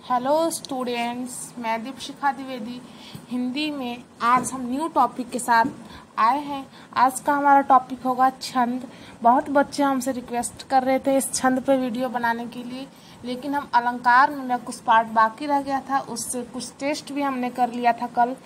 Hello students, मैं दीपशिखा द्विवेदी हिंदी में आज हम न्यू टॉपिक के साथ आए हैं। आज का हमारा टॉपिक होगा छंद। बहुत बच्चे हमसे रिक्वेस्ट कर रहे थे इस छंद पे वीडियो बनाने के लिए, लेकिन हम अलंकार में कुछ पार्ट बाकी रह गया था, उससे कुछ टेस्ट भी हमने कर लिया था कल।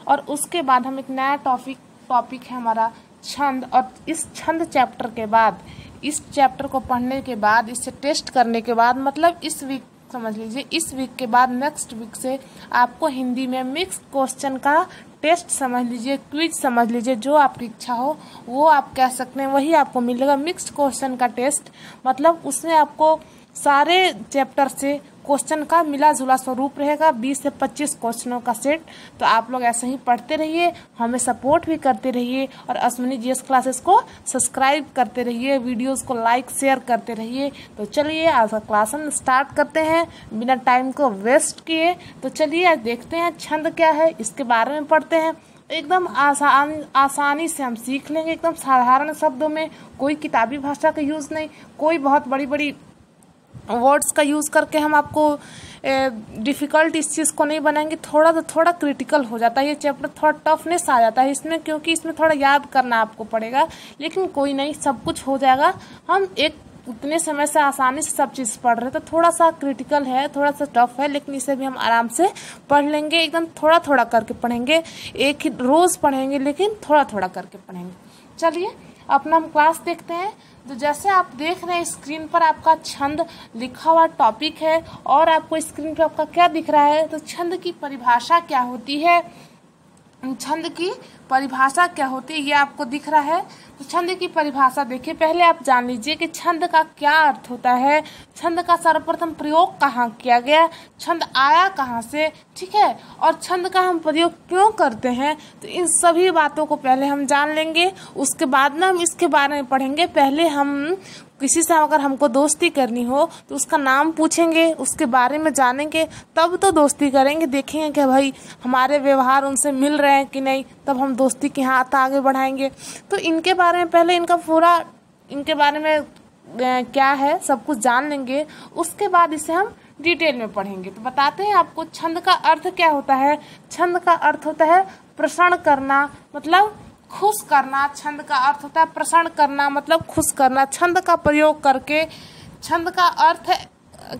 और उसके बाद हम एक नया टॉपिक है हमारा छंद। और इस छंद चैप्टर के बाद, इस चैप्टर को पढ़ने के बाद, इससे टेस्ट करने के बाद, मतलब इस वीक समझ लीजिए, इस वीक के बाद नेक्स्ट वीक से आपको हिंदी में मिक्स क्वेश्चन का टेस्ट समझ लीजिए, क्विज समझ लीजिए, जो आपकी इच्छा हो वो आप कह सकते हैं, वही आपको मिलेगा। मिक्स्ड क्वेश्चन का टेस्ट मतलब उसमें आपको सारे चैप्टर से क्वेश्चन का मिला जुला स्वरूप रहेगा, 20 से 25 क्वेश्चनों का सेट। तो आप लोग ऐसे ही पढ़ते रहिए, हमें सपोर्ट भी करते रहिए और अश्विनी जीएस क्लासेस को सब्सक्राइब करते रहिए, वीडियोस को लाइक शेयर करते रहिए। तो चलिए आज का क्लास हम स्टार्ट करते हैं बिना टाइम को वेस्ट किए। तो चलिए आज देखते हैं छंद क्या है, इसके बारे में पढ़ते हैं। एकदम आसानी से हम सीख लेंगे, एकदम साधारण शब्दों में, कोई किताबी भाषा का यूज़ नहीं, कोई बहुत बड़ी बड़ी वर्ड्स का यूज़ करके हम आपको डिफ़िकल्ट इस चीज़ को नहीं बनाएंगे। थोड़ा क्रिटिकल हो जाता है ये चैप्टर, थोड़ा टफनेस आ जाता है इसमें, क्योंकि इसमें थोड़ा याद करना आपको पड़ेगा, लेकिन कोई नहीं, सब कुछ हो जाएगा। हम एक उतने समय से आसानी से सब चीज़ पढ़ रहे, तो थोड़ा सा क्रिटिकल है, थोड़ा सा टफ है, लेकिन इसे भी हम आराम से पढ़ लेंगे। एकदम थोड़ा थोड़ा करके पढ़ेंगे, एक ही रोज़ पढ़ेंगे, लेकिन थोड़ा थोड़ा करके पढ़ेंगे। चलिए अपना हम क्लास देखते हैं। तो जैसे आप देख रहे हैं स्क्रीन पर आपका छंद लिखा हुआ टॉपिक है, और आपको स्क्रीन पर आपका क्या दिख रहा है, तो छंद की परिभाषा क्या होती है, छंद की परिभाषा क्या होती है ये आपको दिख रहा है। तो छंद की परिभाषा देखिए, पहले आप जान लीजिए कि छंद का क्या अर्थ होता है, छंद का सर्वप्रथम प्रयोग कहाँ किया गया, छंद आया कहाँ से, ठीक है, और छंद का हम प्रयोग क्यों करते हैं। तो इन सभी बातों को पहले हम जान लेंगे, उसके बाद ना हम इसके बारे में पढ़ेंगे। पहले हम किसी से अगर हमको दोस्ती करनी हो तो उसका नाम पूछेंगे, उसके बारे में जानेंगे, तब तो दोस्ती करेंगे। देखेंगे कि भाई हमारे व्यवहार उनसे मिल रहे हैं कि नहीं, तब हम दोस्ती के हाथ आगे बढ़ाएंगे। तो इनके बारे में पहले इनके बारे में क्या है सब कुछ जान लेंगे, उसके बाद इसे हम डिटेल में पढ़ेंगे। तो बताते हैं आपको छंद का अर्थ क्या होता है। छंद का अर्थ होता है प्रसन्न करना, मतलब खुश करना। छंद का अर्थ होता है प्रसन्न करना, मतलब खुश करना। छंद का प्रयोग करके, छंद का अर्थ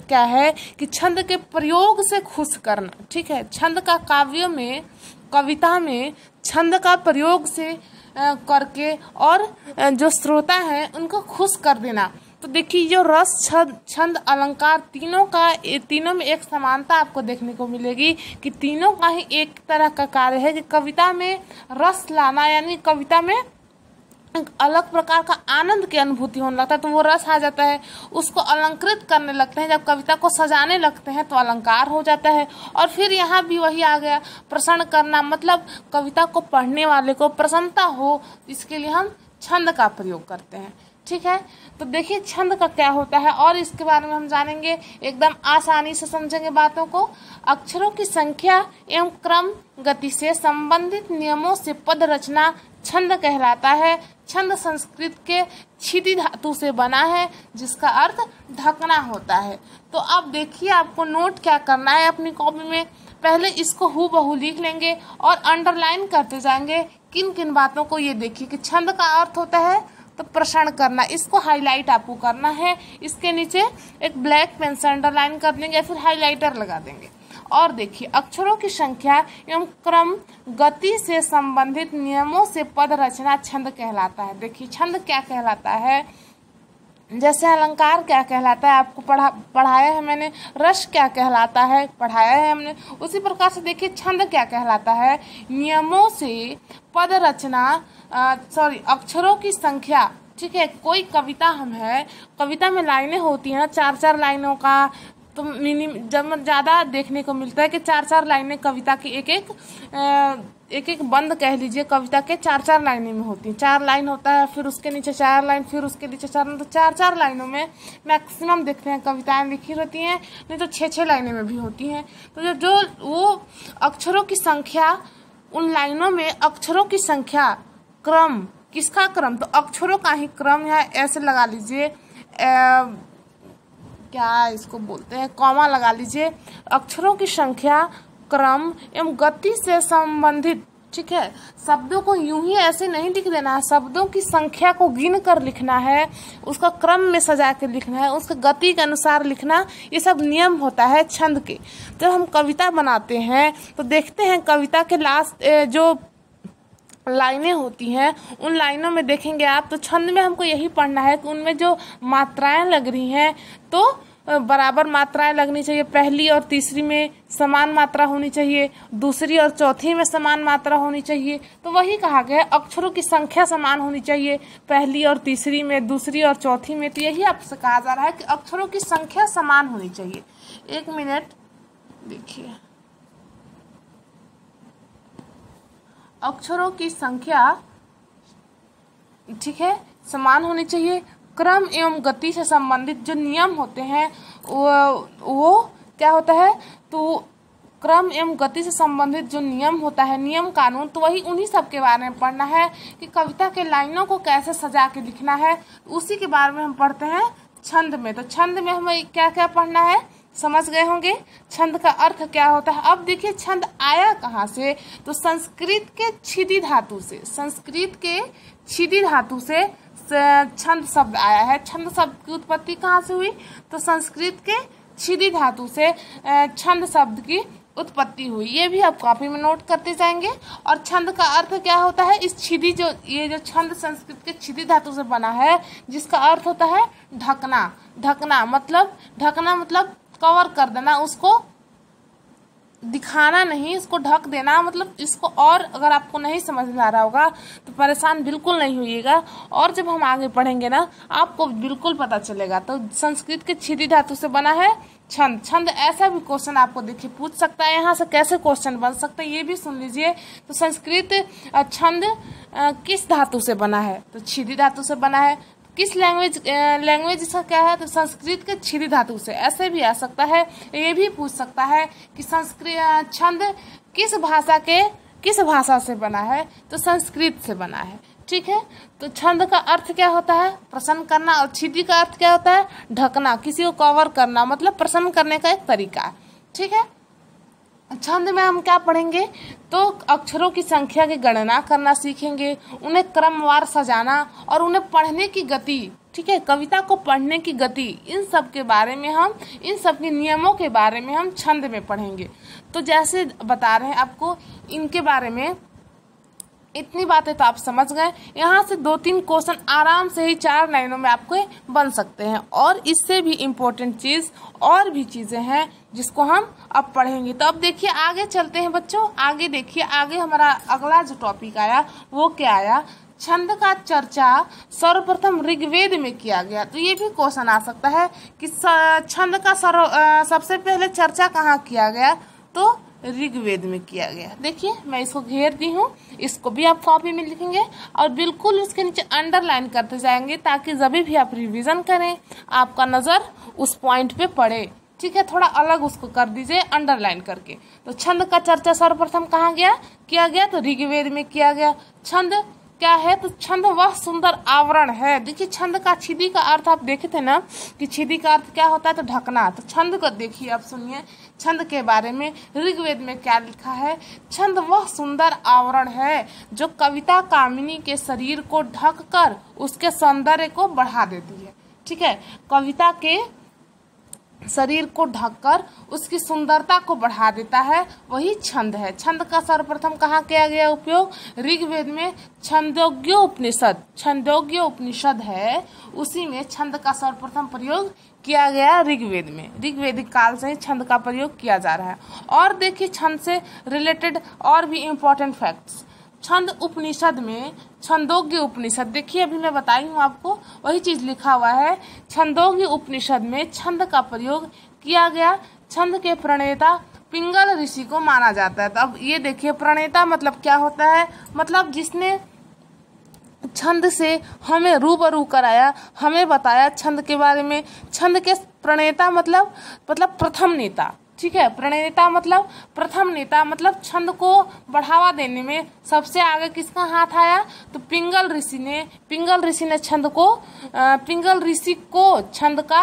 क्या है कि छंद के प्रयोग से खुश करना, ठीक है। छंद का काव्यों में, कविता में छंद का प्रयोग से करके और जो श्रोता हैं उनको खुश कर देना। तो देखिए जो रस, छंद, अलंकार, तीनों में एक समानता आपको देखने को मिलेगी कि तीनों का ही एक तरह का कार्य है कि कविता में रस लाना, यानी कविता में एक अलग प्रकार का आनंद की अनुभूति होने लगता है, तो वो रस आ जाता है, उसको अलंकृत करने लगते हैं। जब कविता को सजाने लगते हैं तो अलंकार हो जाता है। और फिर यहाँ भी वही आ गया, प्रसन्न करना, मतलब कविता को पढ़ने वाले को प्रसन्नता हो, इसके लिए हम छंद का प्रयोग करते हैं, ठीक है। तो देखिए छंद का क्या होता है और इसके बारे में हम जानेंगे, एकदम आसानी से समझेंगे बातों को। अक्षरों की संख्या एवं क्रम गति से संबंधित नियमों से पद रचना छंद कहलाता है। छंद संस्कृत के छिदि धातु से बना है, जिसका अर्थ ढकना होता है। तो अब देखिए आपको नोट क्या करना है अपनी कॉपी में, पहले इसको हूबहू लिख लेंगे और अंडरलाइन करते जाएंगे किन किन बातों को। ये देखिए कि छंद का अर्थ होता है तो प्रसन्न करना, इसको हाईलाइट आपको करना है। इसके नीचे एक ब्लैक पेन से अंडरलाइन कर देंगे या फिर हाईलाइटर लगा देंगे। और देखिए अक्षरों की संख्या एवं क्रम गति से संबंधित नियमों से पद रचना छंद कहलाता है। देखिए छंद क्या कहलाता है, जैसे अलंकार क्या कहलाता है आपको पढ़ाया है मैंने, रस क्या कहलाता है पढ़ाया है हमने, उसी प्रकार से देखिए छंद क्या कहलाता है, नियमों से पद रचना, अक्षरों की संख्या, ठीक है। कोई कविता कविता में लाइनें होती हैं ना, 4-4 लाइनों का, तो जब ज़्यादा देखने को मिलता है कि 4-4 लाइनें कविता की, एक बंद कह लीजिए कविता के 4-4 लाइनें में होती हैं। 4 लाइन होता है, फिर उसके नीचे 4 लाइन, फिर उसके नीचे 4 लाइन, तो 4-4 लाइनों में मैक्सिमम देखते हैं कविताएं लिखी रहती हैं, नहीं तो 6-6 लाइनें में भी होती हैं। तो जो वो अक्षरों की संख्या, उन लाइनों में अक्षरों की संख्या, क्रम, किसका क्रम, तो अक्षरों का ही क्रम, यहाँ ऐसे लगा लीजिए, क्या इसको बोलते हैं, कॉमा लगा लीजिए। अक्षरों की संख्या, क्रम एवं गति से संबंधित, ठीक है। शब्दों को यूं ही ऐसे नहीं लिख देना है, शब्दों की संख्या को गिन कर लिखना है, उसका क्रम में सजा के लिखना है, उसका गति के अनुसार लिखना, ये सब नियम होता है छंद के। जब हम कविता बनाते हैं तो देखते हैं कविता के लास्ट जो लाइनें होती हैं, उन लाइनों में देखेंगे आप तो छंद में हमको यही पढ़ना है कि उनमें जो मात्राएं लग रही हैं तो बराबर मात्राएं लगनी चाहिए। पहली और तीसरी में समान मात्रा होनी चाहिए, दूसरी और चौथी में समान मात्रा होनी चाहिए। तो वही कहा गया है, अक्षरों की संख्या समान होनी चाहिए पहली और तीसरी में, दूसरी और चौथी में। तो यही आपसे कहा जा रहा है कि अक्षरों की संख्या समान होनी चाहिए। 1 मिनट देखिए, अक्षरों की संख्या, ठीक है, समान होनी चाहिए। क्रम एवं गति से संबंधित जो नियम होते हैं वो क्या होता है, तो क्रम एवं गति से संबंधित जो नियम होता है, नियम कानून, तो वही उन्हीं सब के बारे में पढ़ना है कि कविता के लाइनों को कैसे सजा के लिखना है, उसी के बारे में हम पढ़ते हैं छंद में। तो छंद में हमें क्या क्या पढ़ना है समझ गए होंगे। छंद का अर्थ क्या होता है। अब देखिए छंद आया कहाँ से, तो संस्कृत के छिदी धातु से, संस्कृत के छिदी धातु से छंद शब्द आया है। छंद शब्द की उत्पत्ति कहाँ से हुई, तो संस्कृत के छिदी धातु से छंद शब्द की उत्पत्ति हुई। ये भी आप कॉपी में नोट करते जाएंगे। और छंद का अर्थ क्या होता है, इस छिदी जो ये जो छंद संस्कृत के छिदी धातु से बना है, जिसका अर्थ होता है ढकना। ढकना मतलब कवर कर देना, उसको दिखाना नहीं, इसको ढक देना। मतलब इसको, और अगर आपको नहीं समझ में आ रहा होगा तो परेशान बिल्कुल नहीं होइएगा, और जब हम आगे पढ़ेंगे ना आपको बिल्कुल पता चलेगा। तो संस्कृत के छिदी धातु से बना है छंद। छंद ऐसा भी क्वेश्चन आपको देखिए पूछ सकता है, यहाँ से कैसे क्वेश्चन बन सकता है ये भी सुन लीजिए। तो संस्कृत छंद किस धातु से बना है, तो छिदी धातु से बना है। किस लैंग्वेज इसका क्या है, तो संस्कृत के छिदी धातु से। ऐसे भी आ सकता है, ये भी पूछ सकता है कि संस्कृत छंद किस भाषा से बना है, तो संस्कृत से बना है, ठीक है। तो छंद का अर्थ क्या होता है, प्रसन्न करना, और छिदी का अर्थ क्या होता है, ढकना, किसी को कवर करना, मतलब प्रसन्न करने का एक तरीका, ठीक है। छंद में हम क्या पढ़ेंगे, तो अक्षरों की संख्या की गणना करना सीखेंगे, उन्हें क्रमवार सजाना और उन्हें पढ़ने की गति, ठीक है, कविता को पढ़ने की गति, इन सब के बारे में हम, इन सब के नियमों के बारे में हम छंद में पढ़ेंगे। तो जैसे बता रहे हैं आपको इनके बारे में, इतनी बातें तो आप समझ गए। यहाँ से 2-3 क्वेश्चन आराम से ही 4 लाइनों में आपको बन सकते हैं। और इससे भी इम्पोर्टेंट चीज़ और भी चीज़ें हैं जिसको हम अब पढ़ेंगे। तो अब देखिए आगे चलते हैं बच्चों, आगे देखिए, आगे हमारा अगला जो टॉपिक आया वो क्या आया, छंद का चर्चा सर्वप्रथम ऋग्वेद में किया गया। तो ये भी क्वेश्चन आ सकता है कि छंद का सबसे पहले चर्चा कहाँ किया गया, तो ऋग्वेद में किया गया। देखिए मैं इसको घेर दी हूँ, इसको भी आप कॉपी में लिखेंगे और बिल्कुल उसके नीचे अंडरलाइन करते जाएंगे, ताकि जब भी आप रिवीजन करें आपका नज़र उस पॉइंट पे पड़े, ठीक है। थोड़ा अलग उसको कर दीजिए अंडरलाइन करके। तो छंद का चर्चा सर्वप्रथम कहाँ किया गया, तो ऋग्वेद में किया गया। छंद क्या है, तो छंद वह सुंदर आवरण है। देखिए छंद का छिदी का अर्थ आप देखे थे ना कि छिदी का अर्थ क्या होता है, तो ढकना। तो छंद को देखिए, आप सुनिए छंद के बारे में ऋग्वेद में क्या लिखा है। छंद वह सुंदर आवरण है जो कविता कामिनी के शरीर को ढककर उसके सौंदर्य को बढ़ा देती है, ठीक है। कविता के शरीर को ढककर उसकी सुंदरता को बढ़ा देता है, वही छंद है। छंद का सर्वप्रथम कहाँ किया गया उपयोग, ऋग्वेद में। छंदोग्य उपनिषद है, उसी में छंद का सर्वप्रथम प्रयोग किया गया ऋग्वेद में। ऋग्वेदिक काल से ही छंद का प्रयोग किया जा रहा है। और देखिए छंद से रिलेटेड और भी इम्पोर्टेंट फैक्ट्स। छंद उपनिषद में छंदोग्य उपनिषद, देखिए अभी मैं बताई हूँ आपको, वही चीज लिखा हुआ है। छंदोग्य उपनिषद में छंद का प्रयोग किया गया। छंद के प्रणेता पिंगल ऋषि को माना जाता है। तो अब ये देखिए प्रणेता मतलब क्या होता है, मतलब जिसने छंद से हमें रूबरू कराया, हमें बताया छंद के बारे में। छंद के प्रणेता मतलब प्रथम नेता, ठीक है। प्रणेता मतलब प्रथम नेता, मतलब छंद को बढ़ावा देने में सबसे आगे किसका हाथ आया, तो पिंगल ऋषि ने छंद को, पिंगल ऋषि को छंद का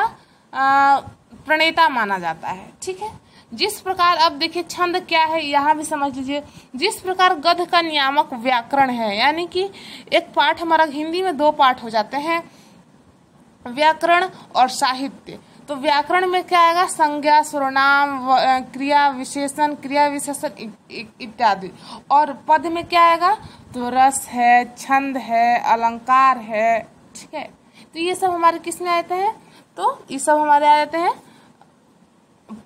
प्रणेता माना जाता है। ठीक है, जिस प्रकार अब देखिए छंद क्या है यहाँ भी समझ लीजिए। जिस प्रकार गद्य का नियामक व्याकरण है, यानी कि एक पाठ हमारा हिंदी में 2 पाठ हो जाते हैं, व्याकरण और साहित्य। तो व्याकरण में क्या आएगा, संज्ञा, सर्वनाम, क्रिया विशेषण, क्रिया विशेषण इत्यादि। और पद में क्या आएगा, तो रस है, छंद है, अलंकार है। ठीक है, तो ये सब हमारे किस में आते हैं, तो ये सब हमारे आ जाते हैं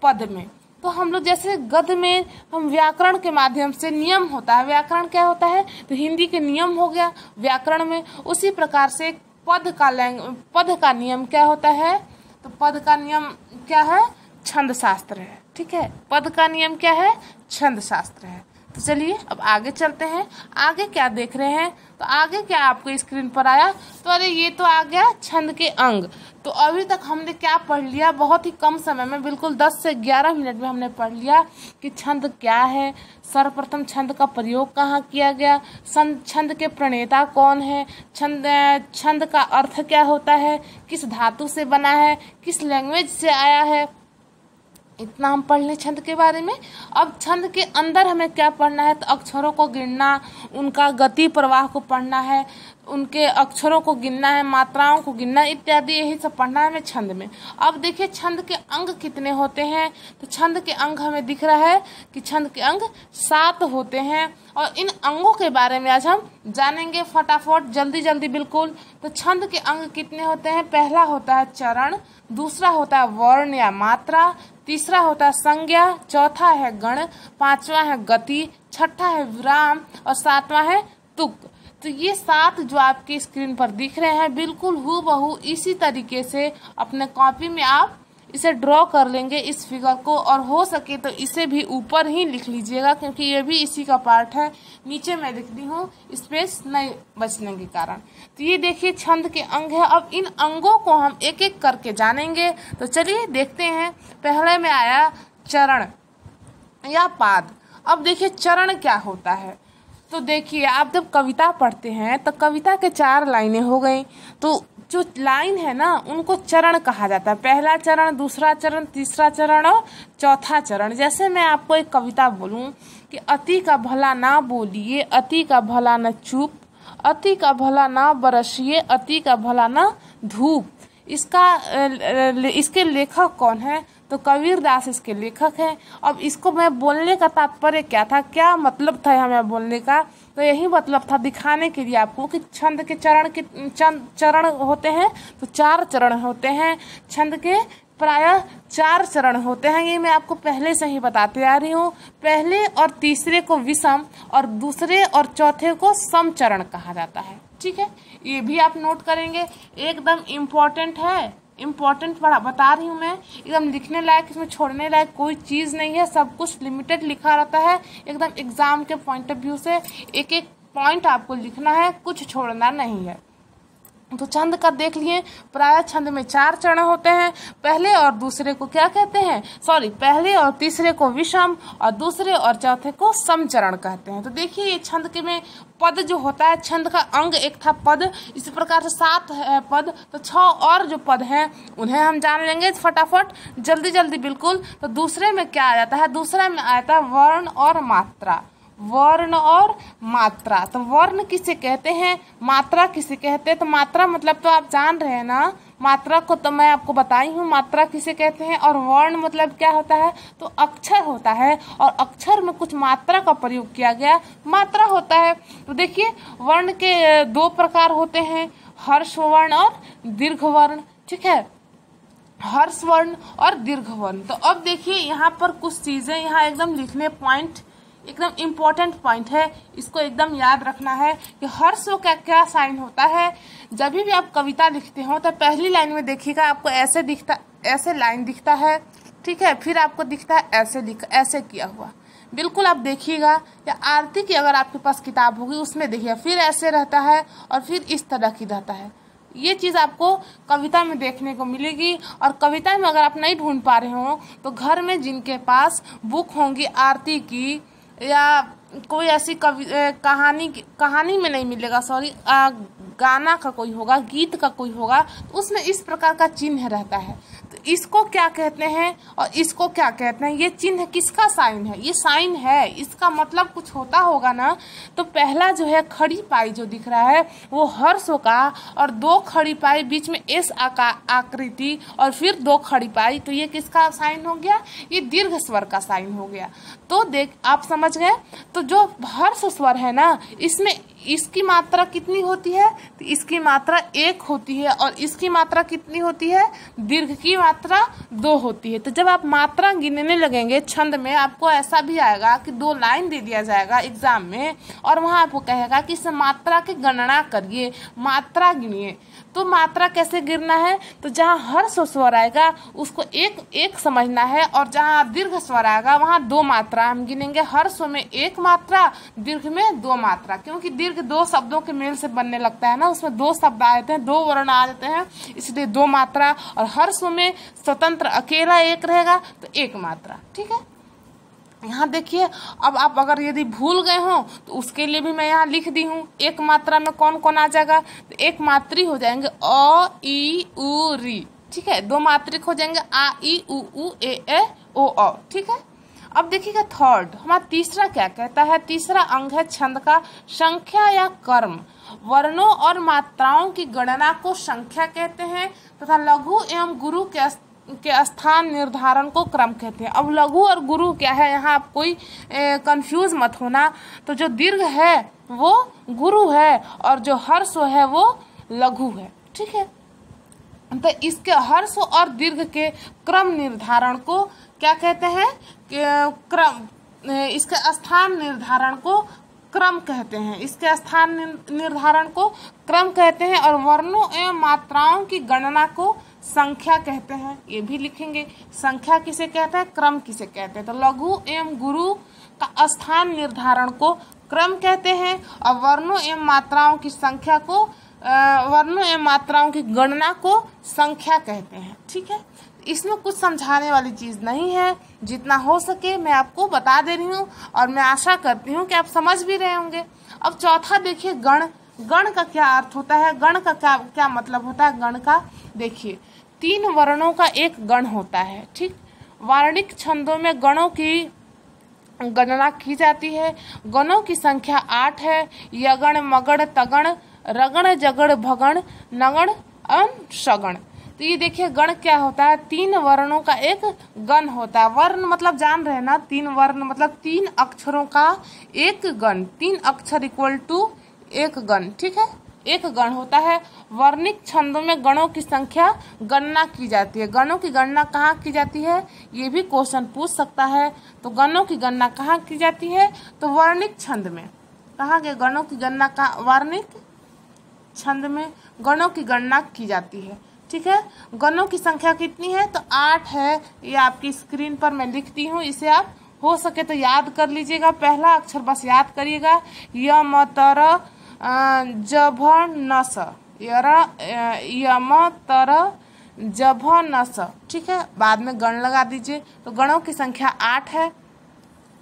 पद में। तो हम लोग जैसे गद्य में हम व्याकरण के माध्यम से, नियम होता है, व्याकरण क्या होता है, तो हिंदी के नियम हो गया व्याकरण में। उसी प्रकार से पद का नियम क्या होता है, तो पद का नियम क्या है, छंद शास्त्र है। ठीक है, पद का नियम क्या है, छंद शास्त्र है। तो चलिए अब आगे चलते हैं। आगे क्या देख रहे हैं, तो आगे क्या आपको स्क्रीन पर आया, तो अरे ये तो आ गया छंद के अंग। तो अभी तक हमने क्या पढ़ लिया, बहुत ही कम समय में, बिल्कुल 10 से 11 मिनट में हमने पढ़ लिया कि छंद क्या है, सर्वप्रथम छंद का प्रयोग कहाँ किया गया, छंद के प्रणेता कौन है, छंद का अर्थ क्या होता है, किस धातु से बना है, किस लैंग्वेज से आया है, इतना हम पढ़ लें छंद के बारे में। अब छंद के अंदर हमें क्या पढ़ना है, तो अक्षरों को गिनना, उनका गति प्रवाह को पढ़ना है, उनके अक्षरों को गिनना है, मात्राओं को गिनना इत्यादि, यही सब पढ़ना है हमें छंद में। अब देखिए छंद के अंग कितने होते हैं, तो छंद के अंग हमें दिख रहा है कि छंद के अंग 7 होते हैं। और इन अंगों के बारे में आज हम जानेंगे फटाफट, जल्दी जल्दी बिल्कुल। तो छंद के अंग कितने होते हैं, पहला होता है चरण, दूसरा होता है वर्ण या मात्रा, तीसरा होता है संज्ञा, चौथा है गण, पांचवा है गति, छठा है विराम और सातवां है तुक। तो ये 7 जो आपकी स्क्रीन पर दिख रहे हैं, बिल्कुल हूबहू इसी तरीके से अपने कॉपी में आप इसे ड्रॉ कर लेंगे इस फिगर को, और हो सके तो इसे भी ऊपर ही लिख लीजिएगा, क्योंकि ये भी इसी का पार्ट है। नीचे मैं लिख दी हूँ स्पेस नहीं बचने के कारण। तो ये देखिए छंद के अंग है। अब इन अंगों को हम एक एक करके जानेंगे। तो चलिए देखते हैं। पहले में आया चरण या पाद। अब देखिए चरण क्या होता है, तो देखिए आप जब कविता पढ़ते हैं तो कविता के 4 लाइनें हो गई, तो जो लाइन है ना उनको चरण कहा जाता है। पहला चरण, दूसरा चरण, तीसरा चरण और चौथा चरण। जैसे मैं आपको एक कविता बोलूं कि अति का भला ना बोलिए, अति का भला न चुप, अति का भला ना बरसिए, अति का भला ना धूप। इसके लेखक कौन है, तो कबीर दास इसके लेखक हैं। अब इसको मैं बोलने का तात्पर्य क्या था, क्या मतलब था हमें बोलने का, तो यही मतलब था दिखाने के लिए आपको कि छंद के चरण होते हैं, तो 4 चरण होते हैं। छंद के प्रायः 4 चरण होते हैं, ये मैं आपको पहले से ही बताते आ रही हूँ। पहले और तीसरे को विषम और दूसरे और चौथे को सम चरण कहा जाता है। ठीक है, ये भी आप नोट करेंगे, एकदम इम्पोर्टेंट है, इम्पोर्टेंट बता रही हूँ मैं, एकदम लिखने लायक, इसमें छोड़ने लायक कोई चीज़ नहीं है, सब कुछ लिमिटेड लिखा रहता है। एकदम एग्जाम के पॉइंट ऑफ व्यू से एक एक पॉइंट आपको लिखना है, कुछ छोड़ना नहीं है। तो छंद का देख लिए, प्राय छंद में 4 चरण होते हैं। पहले और दूसरे को क्या कहते हैं, पहले और तीसरे को विषम और दूसरे और चौथे को सम चरण कहते हैं। तो देखिए ये छंद के में पद जो होता है, छंद का अंग एक था पद, इसी प्रकार से 7 है पद, तो 6 और जो पद हैं उन्हें हम जान लेंगे फटाफट, जल्दी जल्दी बिल्कुल। तो दूसरे में क्या आ जाता है, दूसरा में आता है वर्ण और मात्रा। वर्ण और मात्रा, तो वर्ण किसे कहते हैं, मात्रा किसे कहते हैं, तो मात्रा मतलब तो आप जान रहे हैं ना, मात्रा को तो मैं आपको बताई हूँ मात्रा किसे कहते हैं। और वर्ण मतलब क्या होता है, तो अक्षर होता है, और अक्षर में कुछ मात्रा का प्रयोग किया गया मात्रा होता है। तो देखिए वर्ण के 2 प्रकार होते हैं, हर्ष वर्ण और दीर्घ वर्ण। ठीक है, हर्ष वर्ण और दीर्घ वर्ण। तो अब देखिए यहाँ पर कुछ चीजें यहाँ एकदम लिखने पॉइंट, एकदम इम्पोर्टेंट पॉइंट है, इसको एकदम याद रखना है कि हर्ष का क्या साइन होता है। जब भी आप कविता लिखते हो तो पहली लाइन में देखिएगा आपको ऐसे लाइन दिखता है। ठीक है, फिर आपको दिखता है ऐसे किया हुआ, बिल्कुल आप देखिएगा। या आरती की अगर आपके पास किताब होगी उसमें देखिए, फिर ऐसे रहता है और फिर इस तरह की रहता है। ये चीज़ आपको कविता में देखने को मिलेगी। और कविता में अगर आप नहीं ढूंढ पा रहे हो तो घर में जिनके पास बुक होंगी आरती की, या कोई ऐसी कहानी में नहीं मिलेगा, गाना का कोई होगा, गीत का कोई होगा, तो उसमें इस प्रकार का चिन्ह रहता है। तो इसको क्या कहते हैं और इसको क्या कहते हैं, ये चिन्ह किसका साइन है, ये साइन है, इसका मतलब कुछ होता होगा ना। तो पहला जो है खड़ी पाई जो दिख रहा है वो हर्षों का, और 2 खड़ी पाई बीच में एस आकृति और फिर 2 खड़ी पाई, तो ये किसका साइन हो गया, ये दीर्घ स्वर का साइन हो गया। तो देख आप समझ गए। तो जो हर्ष स्वर है ना, इसमें इसकी मात्रा कितनी होती है, तो इसकी मात्रा 1 होती है, और इसकी मात्रा कितनी होती है, दीर्घ की मात्रा 2 होती है। तो जब आप मात्रा गिनने लगेंगे छंद में, आपको ऐसा भी आएगा कि 2 लाइन दे दिया जाएगा एग्जाम में, और वहां आपको कहेगा कि इस मात्रा की गणना करिए, मात्रा गिनिए। तो मात्रा कैसे गिनना है, तो जहाँ हर्ष स्वर आएगा उसको एक समझना है, और जहाँ दीर्घ स्वर आएगा वहाँ 2 मात्रा हम गिनेंगे। हर्ष में 1 मात्रा, दीर्घ में 2 मात्रा, क्योंकि दीर्घ 2 शब्दों के मेल से बनने लगता है ना, उसमें 2 शब्द आ जाते हैं, 2 वर्ण आ जाते हैं, इसलिए 2 मात्रा। और हर्ष में स्वतंत्र अकेला 1 रहेगा तो 1 मात्रा। ठीक है, यहाँ देखिए। अब आप अगर यदि भूल गए हो तो उसके लिए भी मैं यहाँ लिख दी हूँ। 1 मात्रा में कौन कौन आ जाएगा, तो 1 मात्री हो जाएंगे अ ई उ री। ठीक है, 2 मात्रिक हो जाएंगे आ ई उ ए ओ अ। ठीक है, अब देखिएगा थर्ड, हमारा तीसरा क्या कहता है, तीसरा अंग है छंद का संख्या या कर्म। वर्णों और मात्राओं की गणना को संख्या कहते हैं, तथा लघु एवं गुरु के स्थान निर्धारण को क्रम कहते हैं। अब लघु और गुरु क्या है, यहाँ आप कोई कंफ्यूज मत होना। तो जो दीर्घ है वो गुरु है, और जो हर्ष है वो लघु है। ठीक है, तो इसके हर्ष और दीर्घ के क्रम निर्धारण को क्या कहते हैं, क्रम, इसके स्थान निर्धारण को क्रम कहते हैं, इसके स्थान निर्धारण को क्रम कहते हैं। और वर्णों एवं मात्राओं की गणना को संख्या कहते हैं, ये भी लिखेंगे। संख्या किसे कहते हैं, क्रम किसे कहते हैं। तो लघु एवं गुरु का स्थान निर्धारण को क्रम कहते हैं, और वर्णों एवं मात्राओं की संख्या को वर्णों एवं मात्राओं की गणना को संख्या कहते हैं। ठीक है, इसमें कुछ समझाने वाली चीज नहीं है, जितना हो सके मैं आपको बता दे रही हूँ, और मैं आशा करती हूँ कि आप समझ भी रहे होंगे। अब चौथा देखिए, गण। गण का क्या अर्थ होता है, गण का क्या मतलब होता है। गण का देखिए, 3 वर्णों का एक गण होता है। ठीक, वार्णिक छंदों में गणों की गणना की जाती है। गणों की संख्या 8 है। यगण, मगण, तगण, रगण, जगण, भगण, नगण, शगण। तो ये देखिए गण क्या होता है, 3 वर्णों का एक गण होता है। वर्ण मतलब जान रहे हैं ना, 3 वर्ण मतलब 3 अक्षरों का एक गण, 3 अक्षर इक्वल टू एक गण। ठीक है, एक गण होता है। वर्णिक छंदों में गणों की संख्या गणना की जाती है। गणों की गणना कहाँ की जाती है, ये भी क्वेश्चन पूछ सकता है। तो गणों की गणना कहाँ की जाती है, तो वर्णिक छंद में। कहाँ के गणों की गणना का, वर्णिक छंद में गणों की गणना की जाती है। ठीक है, गणों की संख्या कितनी है, तो 8 है। ये आपकी स्क्रीन पर मैं लिखती हूँ, इसे आप हो सके तो याद कर लीजिएगा। पहला अक्षर बस याद करिएगा, य म तर जभ नस, यम तर जभ नस। ठीक है, बाद में गण लगा दीजिए। तो गणों की संख्या 8 है।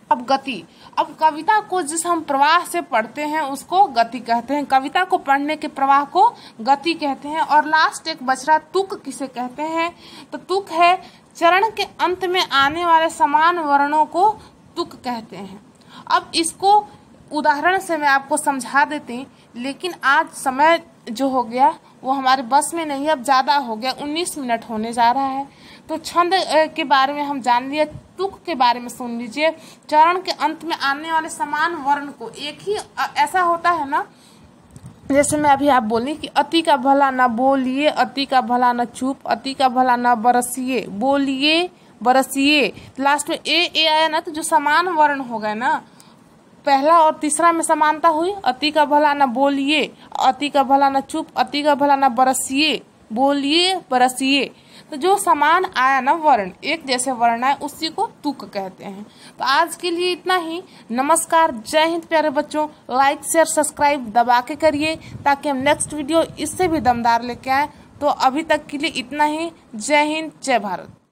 अब गति, अब कविता को जिस हम प्रवाह से पढ़ते हैं उसको गति कहते हैं। कविता को पढ़ने के प्रवाह को गति कहते हैं। और लास्ट एक बच रहा, तुक किसे कहते हैं, तो तुक है चरण के अंत में आने वाले समान वर्णों को तुक कहते हैं। अब इसको उदाहरण से मैं आपको समझा देती, लेकिन आज समय जो हो गया वो हमारे बस में नहीं है, अब ज़्यादा हो गया, 19 मिनट होने जा रहा है। तो छंद के बारे में हम जान लिए, तुक के बारे में सुन लीजिए। चरण के अंत में आने वाले समान वर्ण को, एक ही ऐसा होता है ना, जैसे मैं अभी आप बोली कि अति का भला न बोलिए, अति का भला न चुप, अति का भला न बरसिए, बोलिए बरसिए, लास्ट में ए आया ना, तो जो समान वर्ण हो गए ना, पहला और तीसरा में समानता हुई। अति का भला न बोलिए, अति का भला न चुप, अति का भला न बरसिए, बोलिए बरसिए। तो जो समान आया ना वर्ण, एक जैसे वर्ण आए, उसी को तुक कहते हैं। तो आज के लिए इतना ही। नमस्कार, जय हिंद प्यारे बच्चों। लाइक शेयर सब्सक्राइब दबा के करिए, ताकि हम नेक्स्ट वीडियो इससे भी दमदार लेके आए। तो अभी तक के लिए इतना ही। जय हिंद, जय भारत।